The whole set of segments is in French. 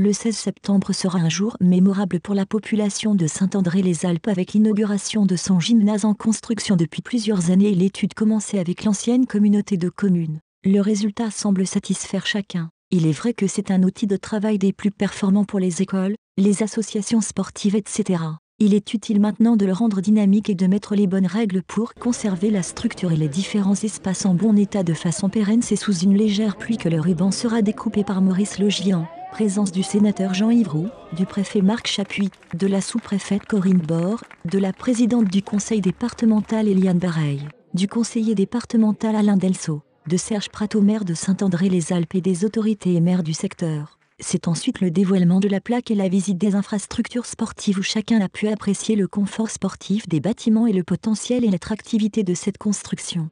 Le 16 septembre sera un jour mémorable pour la population de Saint-André-les-Alpes avec l'inauguration de son gymnase en construction depuis plusieurs années et l'étude commencée avec l'ancienne communauté de communes. Le résultat semble satisfaire chacun. Il est vrai que c'est un outil de travail des plus performants pour les écoles, les associations sportives, etc. Il est utile maintenant de le rendre dynamique et de mettre les bonnes règles pour conserver la structure et les différents espaces en bon état de façon pérenne. C'est sous une légère pluie que le ruban sera découpé par Maurice Legian. Présence du sénateur Jean-Yves Roux, du préfet Marc Chapuis, de la sous-préfète Corinne Bord, de la présidente du conseil départemental Eliane Bareil, du conseiller départemental Alain Delceau, de Serge Prato, maire de Saint-André-les-Alpes et des autorités et maires du secteur. C'est ensuite le dévoilement de la plaque et la visite des infrastructures sportives où chacun a pu apprécier le confort sportif des bâtiments et le potentiel et l'attractivité de cette construction.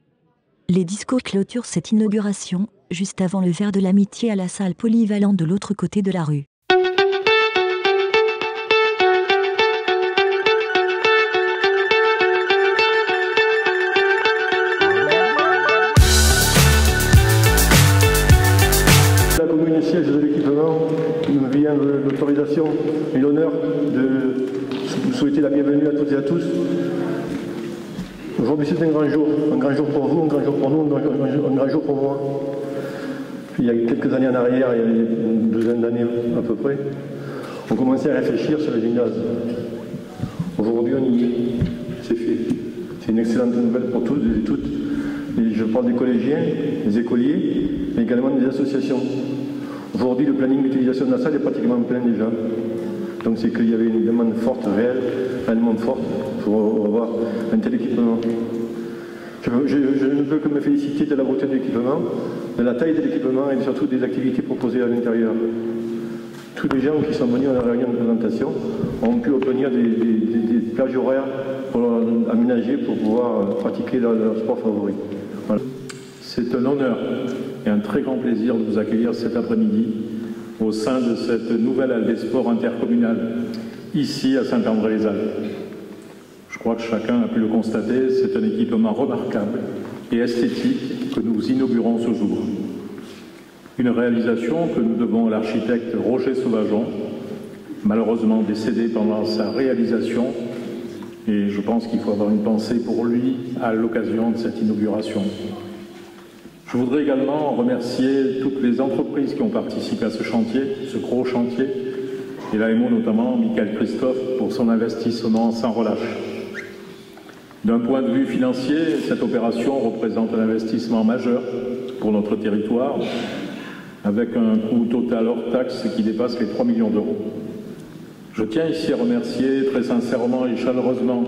Les discours clôturent cette inauguration, juste avant le verre de l'amitié à la salle polyvalente de l'autre côté de la rue. La commune siège de l'équipement me vient l'autorisation et l'honneur de vous souhaiter la bienvenue à toutes et à tous. Aujourd'hui c'est un grand jour pour vous, un grand jour pour nous, un grand jour pour moi. Il y a quelques années en arrière, il y a une douzaine d'années à peu près, on commençait à réfléchir sur le gymnase. Aujourd'hui on y est, c'est fait. C'est une excellente nouvelle pour tous et toutes. Et je parle des collégiens, des écoliers, mais également des associations. Aujourd'hui le planning d'utilisation de la salle est pratiquement plein déjà. Donc c'est qu'il y avait une demande forte, réellement forte, pour avoir un tel équipement. Je ne peux que me féliciter de la beauté de l'équipement, de la taille de l'équipement et surtout des activités proposées à l'intérieur. Tous les gens qui sont venus à la réunion de présentation ont pu obtenir des plages horaires pour aménager pour pouvoir pratiquer leur sport favori. Voilà. C'est un honneur et un très grand plaisir de vous accueillir cet après-midi au sein de cette nouvelle halle des sports intercommunale, ici à Saint-André-les-Alpes. Je crois que chacun a pu le constater, c'est un équipement remarquable et esthétique que nous inaugurons ce jour. Une réalisation que nous devons à l'architecte Roger Sauvageon, malheureusement décédé pendant sa réalisation, et je pense qu'il faut avoir une pensée pour lui à l'occasion de cette inauguration. Je voudrais également remercier toutes les entreprises qui ont participé à ce chantier, ce gros chantier, et l'AMO notamment, Michael Christophe, pour son investissement sans relâche. D'un point de vue financier, cette opération représente un investissement majeur pour notre territoire, avec un coût total hors taxe qui dépasse les 3 millions d'euros. Je tiens ici à remercier très sincèrement et chaleureusement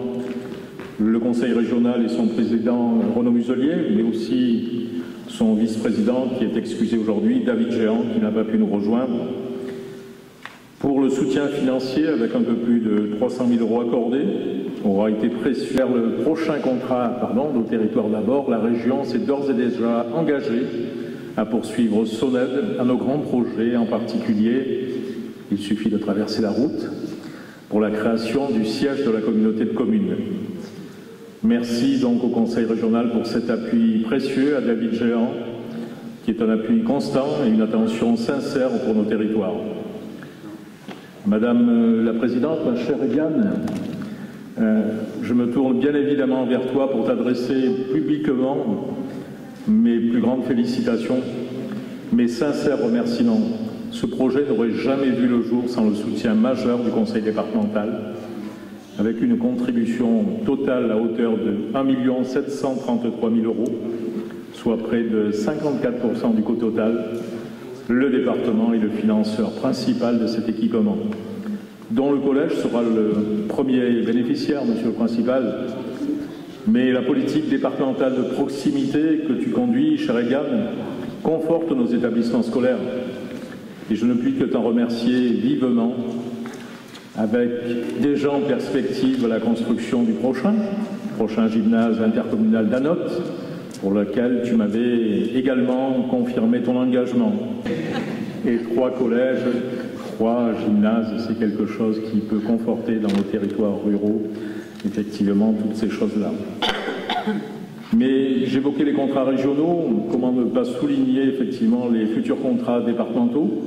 le Conseil régional et son président Renaud Muselier, mais aussi son vice-président qui est excusé aujourd'hui, David Géant, qui n'a pas pu nous rejoindre, pour le soutien financier avec un peu plus de 300 000 euros accordés. Aura été précieux. Vers le prochain contrat, nos territoires d'abord, la région s'est d'ores et déjà engagée à poursuivre son aide à nos grands projets, en particulier, il suffit de traverser la route, pour la création du siège de la communauté de communes. Merci donc au Conseil régional pour cet appui précieux, à David Géant, qui est un appui constant et une attention sincère pour nos territoires. Madame la Présidente, ma chère Eliane, je me tourne bien évidemment vers toi pour t'adresser publiquement mes plus grandes félicitations, mes sincères remerciements. Ce projet n'aurait jamais vu le jour sans le soutien majeur du Conseil départemental, avec une contribution totale à hauteur de 1 733 000 euros, soit près de 54% du coût total. Le département est le financeur principal de cet équipement, dont le collège sera le premier bénéficiaire, monsieur le principal. Mais la politique départementale de proximité que tu conduis, cher Eliane, conforte nos établissements scolaires. Et je ne puis que t'en remercier vivement, avec déjà en perspective la construction du prochain gymnase intercommunal d'Anote, pour lequel tu m'avais également confirmé ton engagement. Et 3 collèges, 3 gymnases, c'est quelque chose qui peut conforter dans nos territoires ruraux, effectivement, toutes ces choses-là. Mais j'évoquais les contrats régionaux, comment ne pas souligner effectivement les futurs contrats départementaux,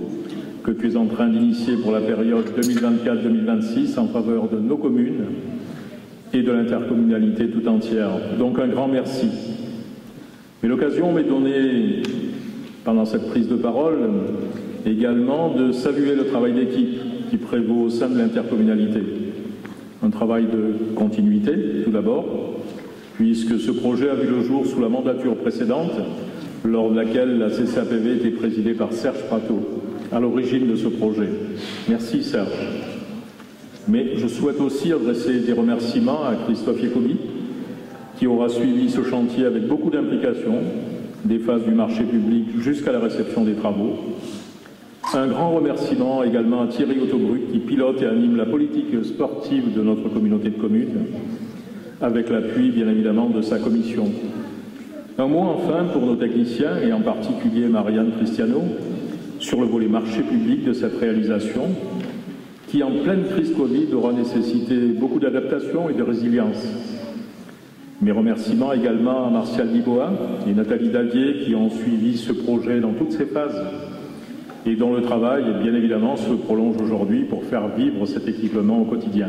que tu es en train d'initier pour la période 2024-2026 en faveur de nos communes et de l'intercommunalité tout entière. Donc un grand merci. Mais l'occasion m'est donnée, pendant cette prise de parole, également de saluer le travail d'équipe qui prévaut au sein de l'intercommunalité. Un travail de continuité, tout d'abord, puisque ce projet a vu le jour sous la mandature précédente, lors de laquelle la CCAPV était présidée par Serge Prateau, à l'origine de ce projet. Merci Serge. Mais je souhaite aussi adresser des remerciements à Christophe Jacobi, qui aura suivi ce chantier avec beaucoup d'implication, des phases du marché public jusqu'à la réception des travaux. Un grand remerciement également à Thierry Autobruc, qui pilote et anime la politique sportive de notre communauté de communes, avec l'appui bien évidemment de sa commission. Un mot enfin pour nos techniciens, et en particulier Marianne Cristiano, sur le volet marché public de cette réalisation, qui en pleine crise Covid aura nécessité beaucoup d'adaptation et de résilience. Mes remerciements également à Martial Liboa et Nathalie Davier qui ont suivi ce projet dans toutes ses phases et dont le travail, bien évidemment, se prolonge aujourd'hui pour faire vivre cet équipement au quotidien.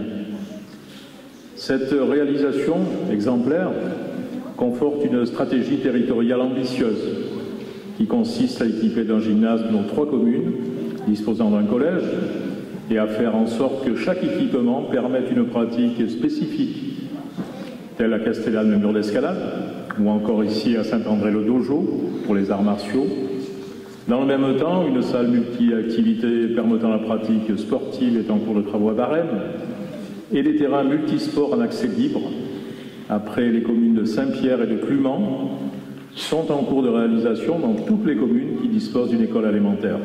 Cette réalisation exemplaire conforte une stratégie territoriale ambitieuse qui consiste à équiper d'un gymnase nos 3 communes disposant d'un collège et à faire en sorte que chaque équipement permette une pratique spécifique, telle à Castellane le mur d'escalade, ou encore ici à Saint-André le dojo pour les arts martiaux. Dans le même temps, une salle multi-activité permettant la pratique sportive est en cours de travaux à Barème, et des terrains multisports en accès libre, après les communes de Saint-Pierre et de Clumans, sont en cours de réalisation dans toutes les communes qui disposent d'une école élémentaire.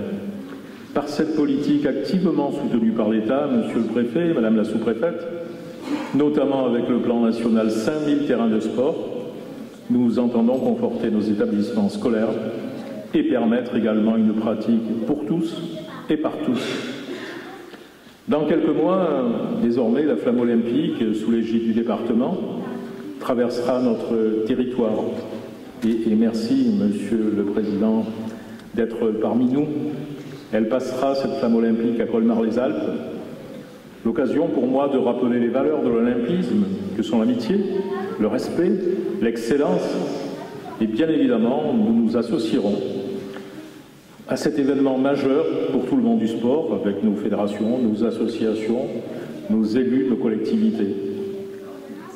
Par cette politique activement soutenue par l'État, Monsieur le Préfet, Madame la Sous-Préfète, notamment avec le plan national 5000 terrains de sport, nous entendons conforter nos établissements scolaires et permettre également une pratique pour tous et par tous. Dans quelques mois, désormais, la flamme olympique, sous l'égide du département, traversera notre territoire. Et merci, Monsieur le Président, d'être parmi nous. Elle passera, cette flamme olympique, à Colmar-les-Alpes. L'occasion pour moi de rappeler les valeurs de l'olympisme, que sont l'amitié, le respect, l'excellence. Et bien évidemment, nous nous associerons à cet événement majeur pour tout le monde du sport, avec nos fédérations, nos associations, nos élus, nos collectivités.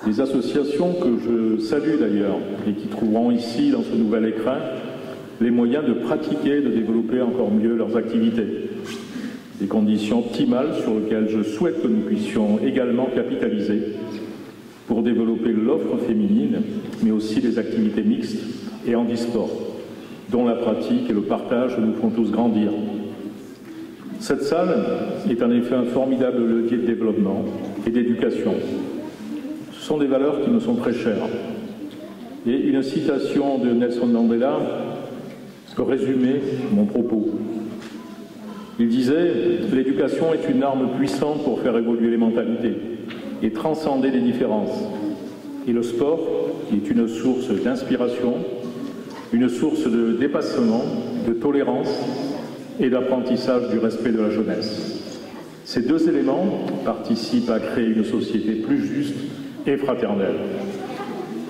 Des associations que je salue d'ailleurs et qui trouveront ici, dans ce nouvel écrin, les moyens de pratiquer, de développer encore mieux leurs activités. Des conditions optimales sur lesquelles je souhaite que nous puissions également capitaliser pour développer l'offre féminine, mais aussi les activités mixtes et handisport, dont la pratique et le partage nous font tous grandir. Cette salle est en effet un formidable levier de développement et d'éducation. Ce sont des valeurs qui me sont très chères. Et une citation de Nelson Mandela résumait mon propos. Il disait « L'éducation est une arme puissante pour faire évoluer les mentalités et transcender les différences. Et le sport est une source d'inspiration, une source de dépassement, de tolérance et d'apprentissage du respect de la jeunesse. Ces 2 éléments participent à créer une société plus juste et fraternelle.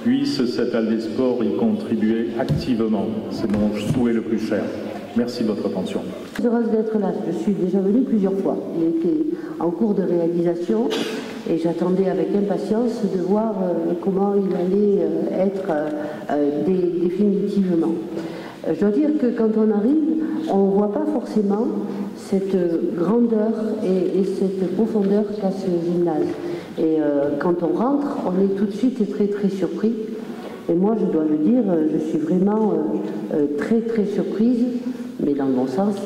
Puisse cet Aldesport y contribuer activement. C'est mon souhait le plus cher. Merci de votre attention. Je suis heureuse d'être là. Je suis déjà venue plusieurs fois. Il était en cours de réalisation et j'attendais avec impatience de voir comment il allait être définitivement. Je dois dire que quand on arrive, on ne voit pas forcément cette grandeur et cette profondeur qu'a ce gymnase. Et quand on rentre, on est tout de suite très très surpris. Et moi, je dois le dire, je suis vraiment très très surprise, mais dans le bon sens,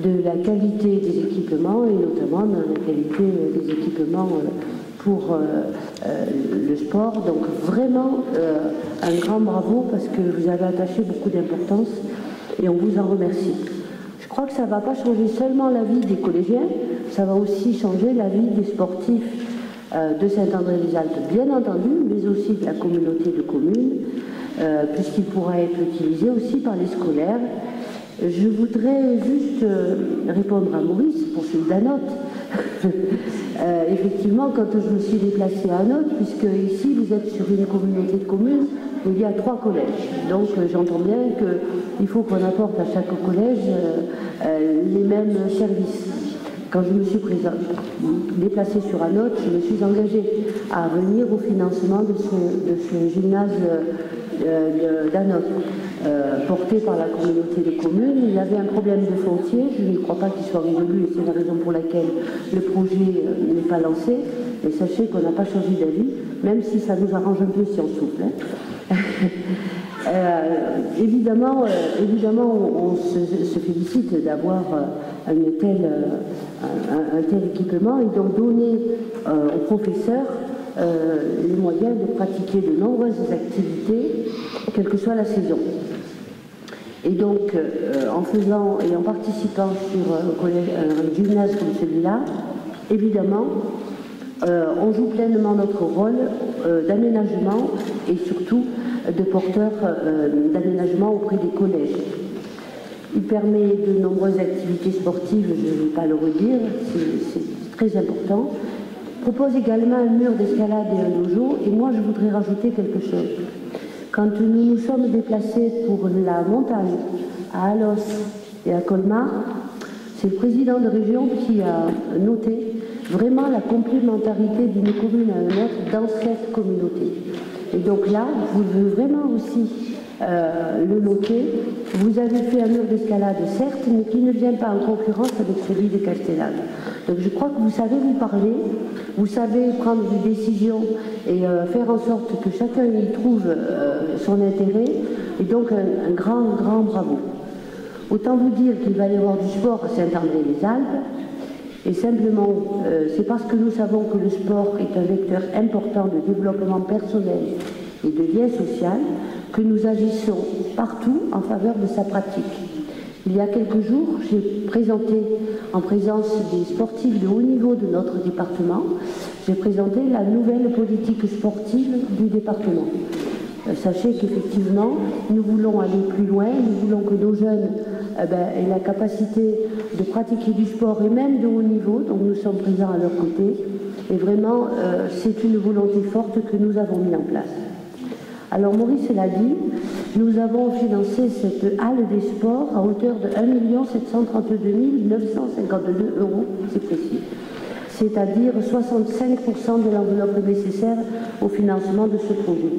de la qualité des équipements et notamment de la qualité des équipements pour le sport. Donc vraiment un grand bravo parce que vous avez attaché beaucoup d'importance et on vous en remercie. Je crois que ça ne va pas changer seulement la vie des collégiens, ça va aussi changer la vie des sportifs de Saint-André-les-Alpes, bien entendu, mais aussi de la communauté de communes, puisqu'il pourra être utilisé aussi par les scolaires Je voudrais juste répondre à Maurice pour celui d'Anote. Effectivement, quand je me suis déplacée à Anote, puisque ici vous êtes sur une communauté de communes, il y a 3 collèges. Donc j'entends bien qu'il faut qu'on apporte à chaque collège les mêmes services. Quand je me suis déplacée sur Anote, je me suis engagée à venir au financement de ce gymnase d'Anote, porté par la communauté de communes. Il y avait un problème de foncier, je ne crois pas qu'il soit résolu, et c'est la raison pour laquelle le projet n'est pas lancé. Et sachez qu'on n'a pas changé d'avis, même si ça nous arrange un peu si on souffle. Évidemment, on se félicite d'avoir un tel équipement et donc donner aux professeurs les moyens de pratiquer de nombreuses activités, quelle que soit la saison. Et donc, en faisant et en participant sur un gymnase comme celui-là, évidemment, on joue pleinement notre rôle d'aménagement et surtout de porteur d'aménagement auprès des collèges. Il permet de nombreuses activités sportives, je ne vais pas le redire, c'est très important. Propose également un mur d'escalade et un dojo, et moi je voudrais rajouter quelque chose. Quand nous nous sommes déplacés pour la montagne à Alos et à Colmar, c'est le président de région qui a noté vraiment la complémentarité d'une commune à une autre dans cette communauté. Et donc là, vous devez vraiment aussi le noter. Vous avez fait un mur d'escalade, certes, mais qui ne vient pas en concurrence avec celui de Castellane. Donc je crois que vous savez vous parler, vous savez prendre des décisions et faire en sorte que chacun y trouve son intérêt. Et donc un grand, grand bravo. Autant vous dire qu'il va y avoir du sport à Saint-André-les-Alpes. Et simplement, c'est parce que nous savons que le sport est un vecteur important de développement personnel et de lien social que nous agissons partout en faveur de sa pratique. Il y a quelques jours, j'ai présenté, en présence des sportifs de haut niveau de notre département, j'ai présenté la nouvelle politique sportive du département. Sachez qu'effectivement, nous voulons aller plus loin, nous voulons que nos jeunes aient la capacité de pratiquer du sport et même de haut niveau, donc nous sommes présents à leur côté. Et vraiment, c'est une volonté forte que nous avons mis en place. Alors Maurice l'a dit, nous avons financé cette halle des sports à hauteur de 1 732 952 €, c'est précis. C'est-à-dire 65% de l'enveloppe nécessaire au financement de ce projet.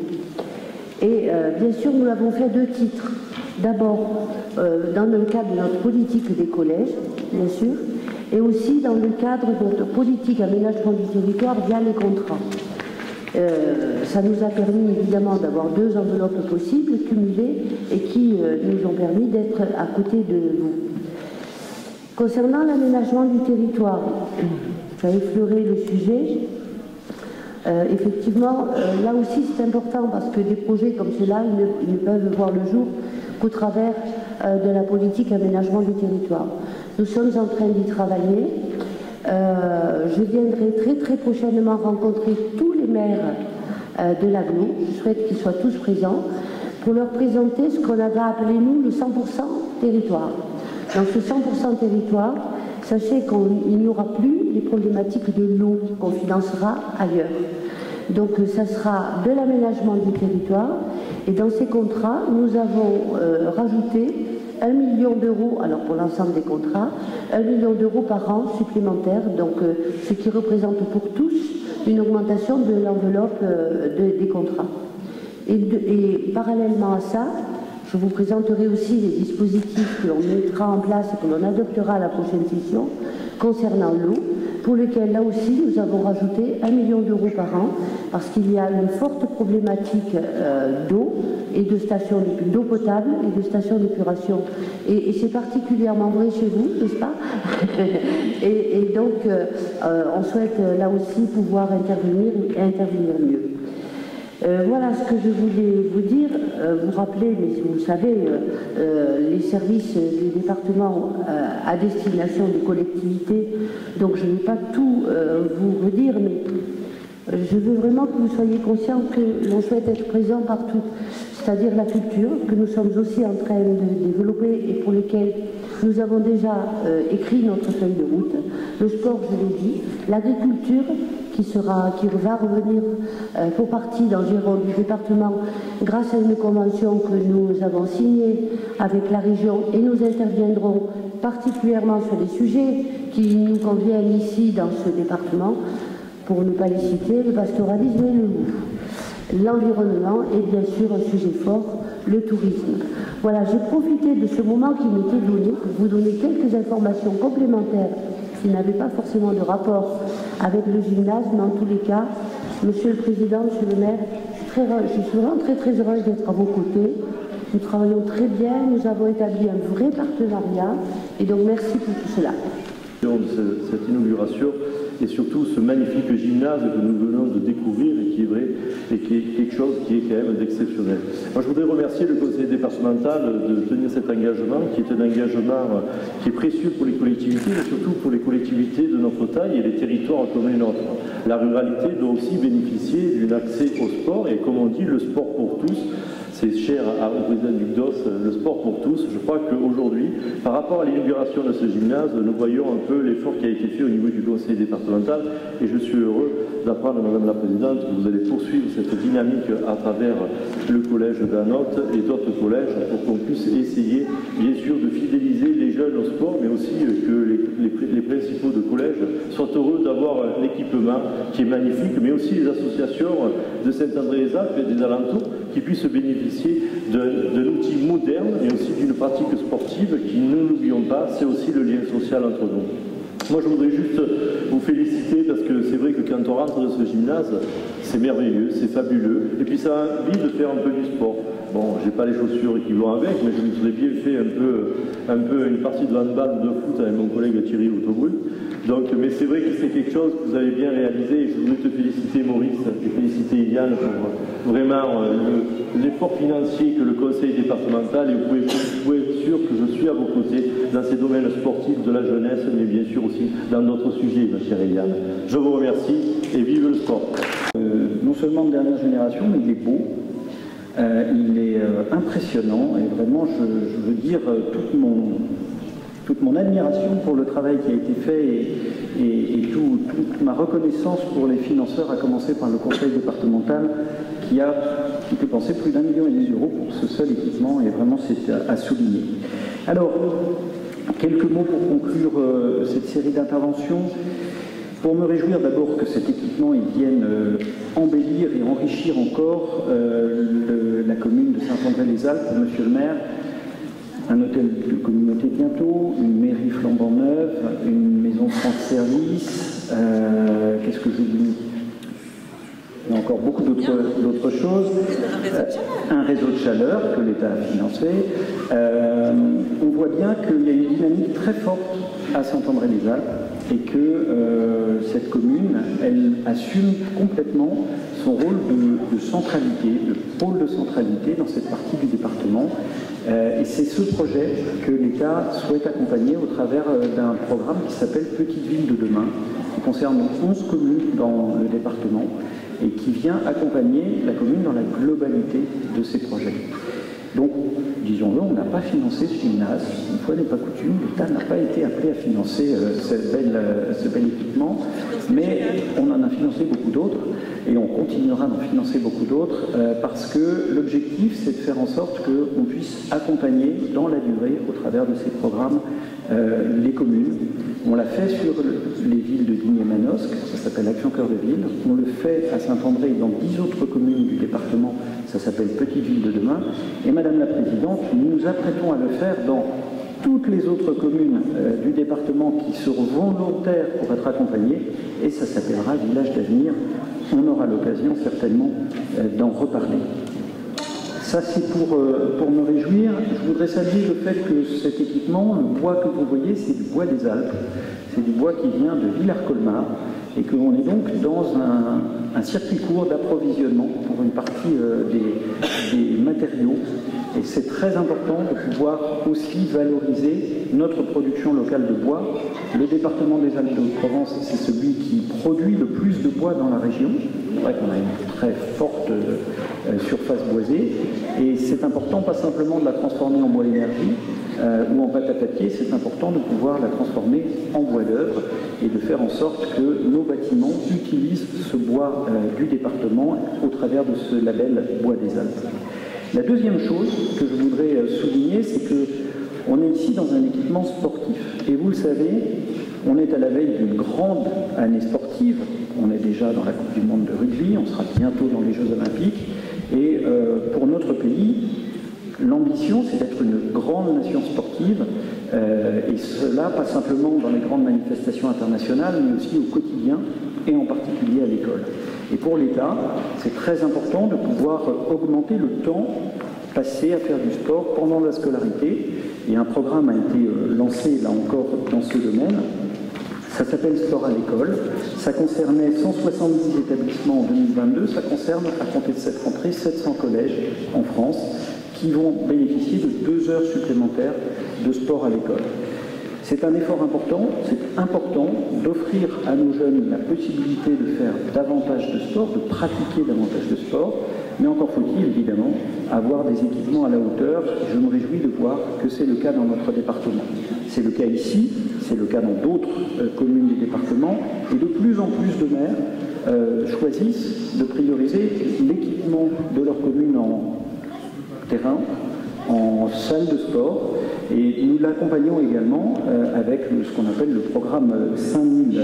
Et bien sûr, nous l'avons fait à 2 titres. D'abord, dans le cadre de notre politique des collèges, bien sûr, et aussi dans le cadre de notre politique aménagement du territoire via les contrats. Ça nous a permis évidemment d'avoir 2 enveloppes possibles, cumulées, et qui nous ont permis d'être à côté de vous. Concernant l'aménagement du territoire, j'ai effleuré le sujet. Effectivement, là aussi c'est important parce que des projets comme ceux-là, ils ne peuvent voir le jour qu'au travers de la politique aménagement du territoire. Nous sommes en train d'y travailler. Je viendrai très très prochainement rencontrer tous les maires de l'aglo. Je souhaite qu'ils soient tous présents pour leur présenter ce qu'on avait appelé nous le 100% territoire. Dans ce 100% territoire, sachez qu'il n'y aura plus les problématiques de l'eau qu'on financera ailleurs. Donc ça sera de l'aménagement du territoire et dans ces contrats, nous avons rajouté 1 million d'euros, alors pour l'ensemble des contrats, 1 million d'euros par an supplémentaire, donc ce qui représente pour tous une augmentation de l'enveloppe des contrats. Et parallèlement à ça, je vous présenterai aussi les dispositifs que l'on mettra en place et que l'on adoptera à la prochaine session concernant l'eau, pour lesquels là aussi nous avons rajouté 1 million d'euros par an, parce qu'il y a une forte problématique d'eau et de stations d'eau potable et de stations d'épuration. Et c'est particulièrement vrai chez vous, n'est-ce pas? et donc on souhaite là aussi pouvoir intervenir et intervenir mieux. Voilà ce que je voulais vous dire, vous rappeler, mais vous le savez, les services du département à destination des collectivités, donc je ne vais pas tout vous redire, mais je veux vraiment que vous soyez conscients que l'on souhaite être présent partout. c'est-à-dire la culture, que nous sommes aussi en train de développer et pour lesquels nous avons déjà écrit notre feuille de route. Le sport, je l'ai dit, l'agriculture, qui va revenir pour partie dans le giron du département grâce à une convention que nous avons signée avec la région, et nous interviendrons particulièrement sur les sujets qui nous conviennent ici dans ce département, pour ne pas les citer, le pastoralisme et le loup. L'environnement est bien sûr un sujet fort, le tourisme. Voilà, j'ai profité de ce moment qui m'était donné pour vous donner quelques informations complémentaires qui n'avaient pas forcément de rapport avec le gymnase, mais en tous les cas, Monsieur le Président, Monsieur le maire, je suis vraiment très heureuse d'être à vos côtés. Nous travaillons très bien, nous avons établi un vrai partenariat, et donc merci pour tout cela. Cette inauguration et surtout ce magnifique gymnase que nous venons de découvrir et qui est vrai et qui est quelque chose qui est quand même d'exceptionnel. Moi je voudrais remercier le conseil départemental de tenir cet engagement qui est un engagement qui est précieux pour les collectivités mais surtout pour les collectivités de notre taille et les territoires comme les nôtres. La ruralité doit aussi bénéficier d'un accès au sport et comme on dit le sport pour tous. C'est cher au président du DOS, le sport pour tous. Je crois qu'aujourd'hui, par rapport à l'inauguration de ce gymnase, nous voyons un peu l'effort qui a été fait au niveau du conseil départemental et je suis heureux d'apprendre, Madame la Présidente, que vous allez poursuivre cette dynamique à travers le collège d'Anote et d'autres collèges pour qu'on puisse essayer, bien sûr, de fidéliser les jeunes au sport, mais aussi que les principaux de collège soient heureux d'avoir l'équipement qui est magnifique, mais aussi les associations de Saint-André-les-Alpes et des alentours qui puissent bénéficier d'un outil moderne et aussi d'une pratique sportive qui, ne l'oublions pas, c'est aussi le lien social entre nous. Moi, je voudrais juste vous féliciter parce que c'est vrai que quand on rentre dans ce gymnase, c'est merveilleux, c'est fabuleux. Et puis ça a envie de faire un peu du sport. Bon, j'ai pas les chaussures qui vont avec, mais je me serais bien fait un peu une partie de handball ou de foot avec mon collègue Thierry Autobrut. Donc, mais c'est vrai que c'est quelque chose que vous avez bien réalisé et je voudrais te féliciter Maurice et féliciter Iliane pour vraiment l'effort financier que le conseil départemental et vous pouvez être sûr que je suis à vos côtés dans ces domaines sportifs de la jeunesse mais bien sûr aussi dans d'autres sujets, ma chère Iliane. Je vous remercie et vive le sport. Non seulement de dernière génération, mais il est beau. Il est impressionnant et vraiment je veux dire toute mon admiration pour le travail qui a été fait et toute ma reconnaissance pour les financeurs, à commencer par le conseil départemental qui a dépensé plus d'1,5 million d'euros pour ce seul équipement et vraiment c'est à souligner. Alors, quelques mots pour conclure cette série d'interventions. Pour me réjouir d'abord que cet équipement vienne embellir et enrichir encore la commune de Saint-André-les-Alpes, Monsieur le maire, un hôtel de communauté bientôt, une mairie flambant neuve, une maison France Service, qu'est-ce que j'oublie? Il y a encore beaucoup d'autres choses. Un réseau de chaleur que l'État a financé. On voit bien qu'il y a une dynamique très forte à Saint-André-les-Alpes et que cette commune, elle assume complètement son rôle de centralité, de pôle de centralité dans cette partie du département. Et c'est ce projet que l'État souhaite accompagner au travers d'un programme qui s'appelle Petite Ville de demain, qui concerne 11 communes dans le département et qui vient accompagner la commune dans la globalité de ces projets. Donc, disons-le, on n'a pas financé ce gymnase, une fois n'est pas coutume, l'État n'a pas été appelé à financer ce bel équipement, mais on en a financé beaucoup d'autres, et on continuera d'en financer beaucoup d'autres, parce que l'objectif, c'est de faire en sorte qu'on puisse accompagner dans la durée, au travers de ces programmes, les communes. On l'a fait sur les villes de Digne et Manosque, ça s'appelle Action Cœur de Ville. On le fait à Saint-André et dans 10 autres communes du département, ça s'appelle Petite Ville de demain. Et Madame la Présidente, nous nous apprêtons à le faire dans toutes les autres communes du département qui seront volontaires pour être accompagnées, et ça s'appellera Village d'avenir. On aura l'occasion certainement d'en reparler. Ça, c'est pour me réjouir. Je voudrais saluer le fait que cet équipement, le bois que vous voyez, c'est du bois des Alpes. C'est du bois qui vient de Villars-Colmar et qu'on est donc dans un circuit court d'approvisionnement pour une partie des matériaux. Et c'est très important de pouvoir aussi valoriser notre production locale de bois. Le département des Alpes-de-Haute-Provence, c'est celui qui produit le plus de bois dans la région. C'est vrai qu'on a une très forte forte surface boisée. Et c'est important, pas simplement de la transformer en bois d'énergie ou en pâte à papier, c'est important de pouvoir la transformer en bois d'œuvre et de faire en sorte que nos bâtiments utilisent ce bois du département au travers de ce label Bois des Alpes. La deuxième chose que je voudrais souligner, c'est qu'on est ici dans un équipement sportif. Et vous le savez, on est à la veille d'une grande année sportive. On est déjà dans la Coupe du Monde de rugby, on sera bientôt dans les Jeux Olympiques. Et pour notre pays, l'ambition, c'est d'être une grande nation sportive, et cela pas simplement dans les grandes manifestations internationales, mais aussi au quotidien, et en particulier à l'école. Et pour l'État, c'est très important de pouvoir augmenter le temps passé à faire du sport pendant la scolarité. Et un programme a été lancé, là encore, dans ce domaine. Ça s'appelle Sport à l'école. Ça concernait 170 établissements en 2022. Ça concerne, à compter de cette rentrée, 700 collèges en France qui vont bénéficier de 2 heures supplémentaires de sport à l'école. C'est un effort important, c'est important d'offrir à nos jeunes la possibilité de faire davantage de sport, de pratiquer davantage de sport, mais encore faut-il évidemment avoir des équipements à la hauteur. Je me réjouis de voir que c'est le cas dans notre département. C'est le cas ici, c'est le cas dans d'autres communes du département, et de plus en plus de maires choisissent de prioriser l'équipement de leur commune en terrain, en salle de sport, et nous l'accompagnons également avec ce qu'on appelle le programme 5000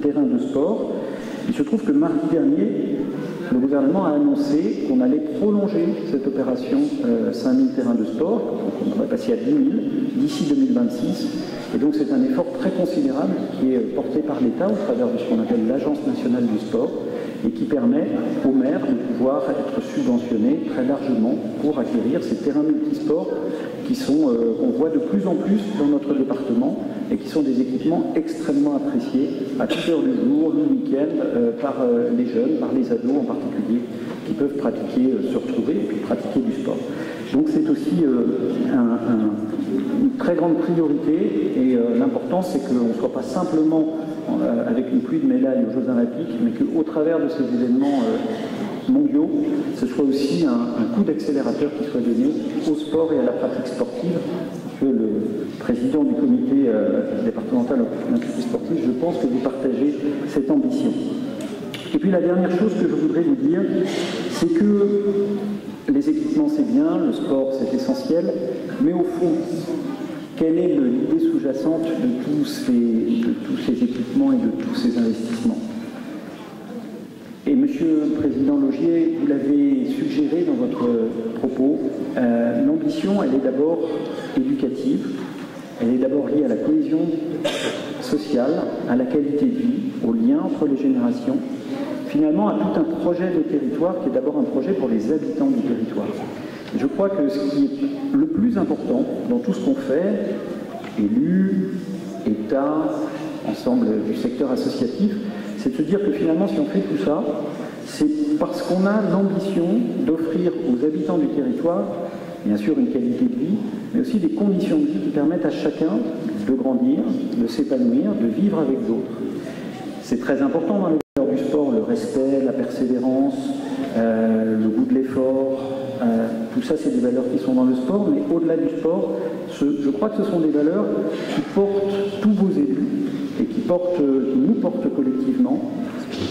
terrains de sport. Il se trouve que mardi dernier, le gouvernement a annoncé qu'on allait prolonger cette opération 5000 terrains de sport, donc on va passer à 10 000 d'ici 2026. Et donc c'est un effort très considérable qui est porté par l'État au travers de ce qu'on appelle l'Agence nationale du sport, et qui permet aux maires de pouvoir être subventionnés très largement pour acquérir ces terrains multisports qui sont, qu'on voit de plus en plus dans notre département, et qui sont des équipements extrêmement appréciés à toute heure du jour, le week-end, par les jeunes, par les ados en particulier, qui peuvent pratiquer, se retrouver et puis pratiquer du sport. Donc c'est aussi une très grande priorité, et l'important c'est qu'on ne soit pas simplement avec une pluie de médailles aux Jeux Olympiques, mais qu'au travers de ces événements mondiaux, ce soit aussi un coup d'accélérateur qui soit donné au sport et à la pratique sportive. Que le président du comité départemental olympique et sportif, je pense que vous partagez cette ambition. Et puis la dernière chose que je voudrais vous dire, c'est que les équipements c'est bien, le sport c'est essentiel, mais au fond, quelle est l'idée sous-jacente de tous ces équipements et de tous ces investissements? Et Monsieur le Président Laugier, vous l'avez suggéré dans votre propos, l'ambition, elle est d'abord éducative, elle est d'abord liée à la cohésion sociale, à la qualité de vie, au lien entre les générations, finalement à tout un projet de territoire qui est d'abord un projet pour les habitants du territoire. Et je crois que ce qui est le plus important dans tout ce qu'on fait, élus, État, ensemble du secteur associatif, c'est de se dire que finalement, si on fait tout ça, c'est parce qu'on a l'ambition d'offrir aux habitants du territoire, bien sûr, une qualité de vie, mais aussi des conditions de vie qui permettent à chacun de grandir, de s'épanouir, de vivre avec d'autres. C'est très important dans le cadre du sport, le respect, la persévérance, le goût de l'effort, tout ça, c'est des valeurs qui sont dans le sport, mais au-delà du sport, je crois que ce sont des valeurs qui portent tous vos élus et qui nous portent collectivement.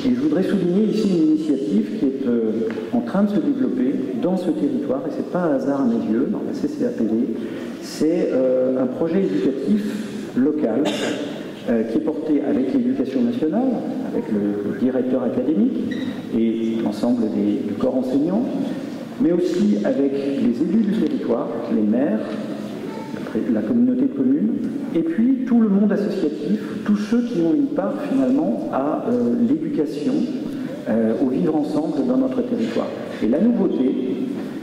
Et je voudrais souligner ici une initiative qui est en train de se développer dans ce territoire, et ce n'est pas un hasard à mes yeux, dans la CCAPD, c'est un projet éducatif local qui est porté avec l'éducation nationale, avec le directeur académique et l'ensemble du corps enseignant, mais aussi avec les élus du territoire, les maires, la communauté de communes, et puis tout le monde associatif, tous ceux qui ont une part finalement à l'éducation, au vivre ensemble dans notre territoire. Et la nouveauté,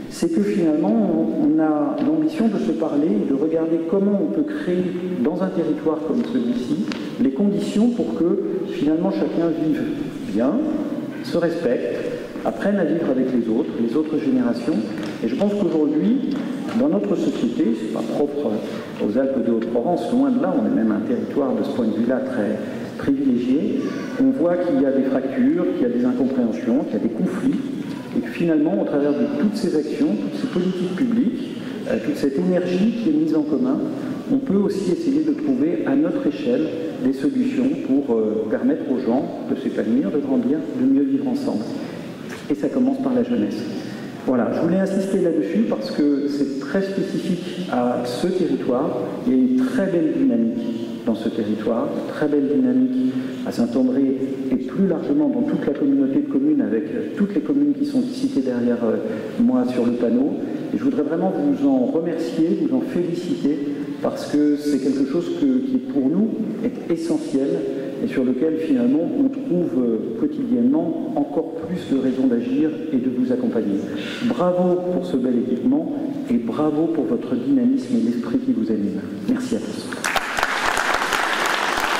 c'est que finalement on a l'ambition de se parler, de regarder comment on peut créer dans un territoire comme celui-ci les conditions pour que finalement chacun vive bien, se respecte, apprennent à vivre avec les autres générations. Et je pense qu'aujourd'hui, dans notre société, c'est pas propre aux Alpes de Haute-Provence, loin de là, on est même un territoire de ce point de vue-là très privilégié, on voit qu'il y a des fractures, qu'il y a des incompréhensions, qu'il y a des conflits. finalement, au travers de toutes ces actions, toutes ces politiques publiques, toute cette énergie qui est mise en commun, on peut aussi essayer de trouver à notre échelle des solutions pour permettre aux gens de s'épanouir, de grandir, de mieux vivre ensemble. Et ça commence par la jeunesse. Voilà, je voulais insister là-dessus parce que c'est très spécifique à ce territoire. Il y a une très belle dynamique dans ce territoire, très belle dynamique à Saint-André et plus largement dans toute la communauté de communes avec toutes les communes qui sont citées derrière moi sur le panneau. Et je voudrais vraiment vous en remercier, vous en féliciter parce que c'est quelque chose qui pour nous est essentiel et sur lequel finalement on trouve quotidiennement encore plus de raisons d'agir et de vous accompagner. Bravo pour ce bel équipement et bravo pour votre dynamisme et l'esprit qui vous anime. Merci à tous.